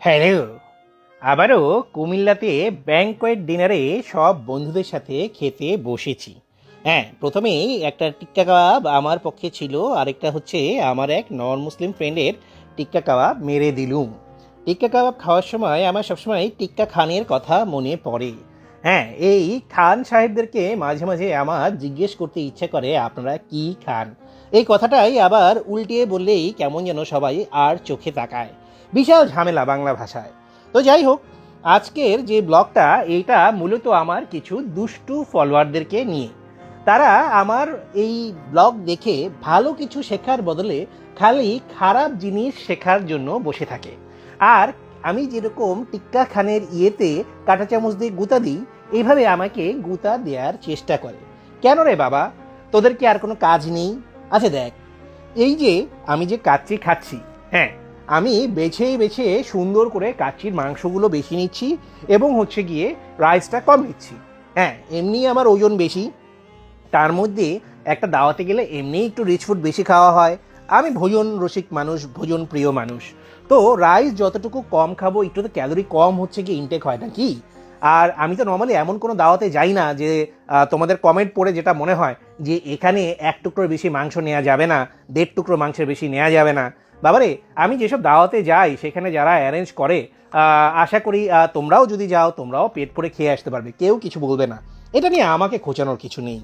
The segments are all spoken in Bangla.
হ্যালো। আবারও কুমিল্লাতে ব্যাংকোয়েট ডিনারে সব বন্ধুদের সাথে খেতে বসেছি। হ্যাঁ, প্রথমেই একটা টিক্কা কাবাব আমার পক্ষে ছিল, আরেকটা হচ্ছে আমার এক নন মুসলিম ফ্রেন্ডের টিক্কা কাবাব মেরে দিলুম। টিক্কা কাবাব খাওয়ার সময় আমার সবসময় টিক্কা খানের কথা মনে পড়ে। হ্যাঁ, এই খান সাহেবদেরকে মাঝে মাঝে আমার জিজ্ঞেস করতে ইচ্ছে করে আপনারা কি খান। এই কথাটাই আবার উল্টিয়ে বললেই কেমন যেন সবাই আর চোখে তাকায়। বিশাল ঝামেলা বাংলা ভাষায়। তো যাই হোক, আজকের যে ব্লগটা এইটা মূলত আমার কিছু দুষ্টু ফলোয়ারদেরকে নিয়ে। তারা আমার এই ব্লগ দেখে ভালো কিছু শেখার বদলে খালি খারাপ জিনিস শেখার জন্য বসে থাকে। আর আমি যেরকম টিক্কা খানের ইয়েতে কাঁটা চামচ দিয়ে গুঁতা দিই, এইভাবে আমাকে গুঁতা দেওয়ার চেষ্টা করে। কেন রে বাবা, তোদের কি আর কোনো কাজ নেই? আচ্ছা দেখ, এই যে আমি যে কাচ্চি খাচ্ছি, হ্যাঁ, আমি বেছে বেছে সুন্দর করে কাচ্চির মাংসগুলো বেশি নিচ্ছি এবং হচ্ছে গিয়ে রাইসটা কম নিচ্ছি। হ্যাঁ, এমনি আমার ওজন বেশি, তার মধ্যে একটা দাওয়াতে গেলে এমনি একটু রিচ ফুড বেশি খাওয়া হয়। আমি ভোজন রসিক মানুষ, ভোজন প্রিয় মানুষ। তো রাইস যতটুকু কম খাবো, একটু তো ক্যালোরি কম হচ্ছে কি ইনটেক হয় নাকি। আর আমি তো নর্মালি এমন কোনো দাওয়াতে যাই না যে তোমাদের কমেন্ট পড়ে যেটা মনে হয় যে এখানে এক টুকরোর বেশি মাংস নেওয়া যাবে না, 1.5 টুকরো মাংসের বেশি নেওয়া যাবে না। বাবারে, আমি যেসব দাওয়াতে যাই সেখানে যারা অ্যারেঞ্জ করে, আশা করি তোমরাও যদি যাও তোমরাও পেট ভরে খেয়ে আসতে পারবে, কেউ কিছু বলবে না। এটা নিয়ে আমাকে খোঁচানোর কিছু নেই।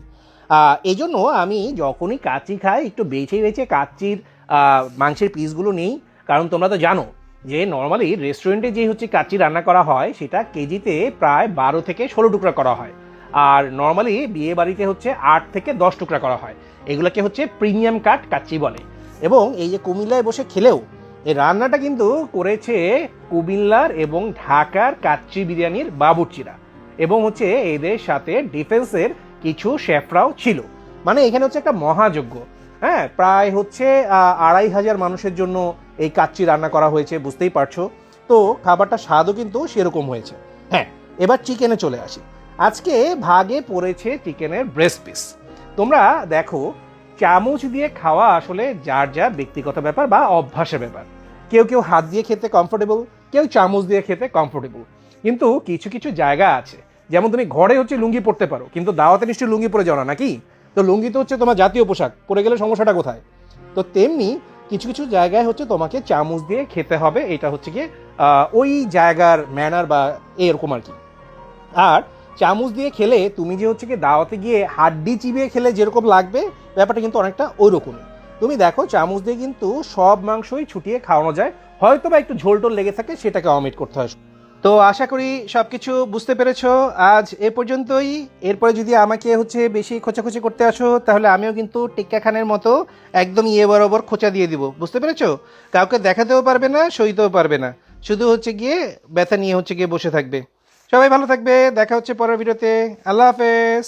এই জন্য আমি যখনই কাচ্চি খাই একটু বেছে বেছে কাচ্চির মাংসের পিসগুলো নেই। কারণ তোমরা তো জানো যে নর্মালি রেস্টুরেন্টে যে হচ্ছে কাচ্চি রান্না করা হয় সেটা কেজিতে প্রায় 12 থেকে 16 টুকরা করা হয়। আর নর্মালি বিয়ে বাড়িতে হচ্ছে 8 থেকে 10 টুকরা করা হয়। এগুলোকে হচ্ছে প্রিমিয়াম কাট কাচ্চি বলে। এবং এই যে কুমিল্লায় বসে খেলেও এই রান্নাটা কিন্তু করেছে কুমিল্লার এবং ঢাকার কাচ্চি বিরিয়ানির বাবুর্চিরা। এবং হচ্ছে এদের সাথে ডিফেন্সের কিছু শেফরাও ছিল। মানে এখানে হচ্ছে একটা মহাযজ্ঞ। হ্যাঁ, প্রায় হচ্ছে 2,500 মানুষের জন্য এই কাচ্চি রান্না করা হয়েছে, বুঝতেই পারছো। তো খাবারটা স্বাদও কিন্তু সেরকম হয়েছে। হ্যাঁ, এবার চিকেনে চলে আসি। আজকে ভাগে পড়েছে চিকেনের ব্রেস্ট পিস। তোমরা দেখো, চামচ দিয়ে খাওয়া আসলে যার যার ব্যক্তিগত ব্যাপার বা অভ্যাসের ব্যাপার। কেউ কেউ হাত দিয়ে খেতে কমফোর্টেবল, কেউ চামচ দিয়ে খেতে কমফোর্টেবল। কিন্তু কিছু কিছু জায়গা আছে, যেমন তুমি ঘরে হচ্ছে লুঙ্গি পরতে পারো, কিন্তু দাওয়াতে নিশ্চয়ই লুঙ্গি পরে যাও না নাকি? তো লুঙ্গি তো হচ্ছে তোমার জাতীয় পোশাক, পরে গেলে সমস্যাটা কোথায়? তো তেমনি কিছু কিছু জায়গায় হচ্ছে তোমাকে চামচ দিয়ে খেতে হবে, এটা হচ্ছে গিয়ে ওই জায়গার ম্যানার বা এরকম আর কি। আর চামচ দিয়ে খেলে তুমি যে হচ্ছে কি দাওয়াতে গিয়ে হাড্ডি চিবিয়ে খেলে যেরকম লাগবে, ব্যাপারটা কিন্তু অনেকটা ওই রকমই। তুমি দেখো, চামচ দিয়ে কিন্তু সব মাংসই ছুটিয়ে খাওয়ানো যায়, হয়তো বা একটু ঝোল টোল লেগে থাকে, সেটাকে অমিট করতে হয়। তো আশা করি সব কিছু বুঝতে পেরেছো। আজ এ পর্যন্তই। এরপরে যদি আমাকে হচ্ছে বেশি খোঁচাখুচি করতে আসো, তাহলে আমিও কিন্তু টিক্কা খানের মতো একদম ইয়ে বরাবর খোঁচা দিয়ে দিব, বুঝতে পেরেছো? কাউকে দেখাতেও পারবে না, সইতেও পারবে না, শুধু হচ্ছে গিয়ে ব্যথা নিয়ে হচ্ছে গিয়ে বসে থাকবে। সবাই ভালো থাকবে, দেখা হচ্ছে পরের ভিডিওতে। আল্লাহ হাফেজ।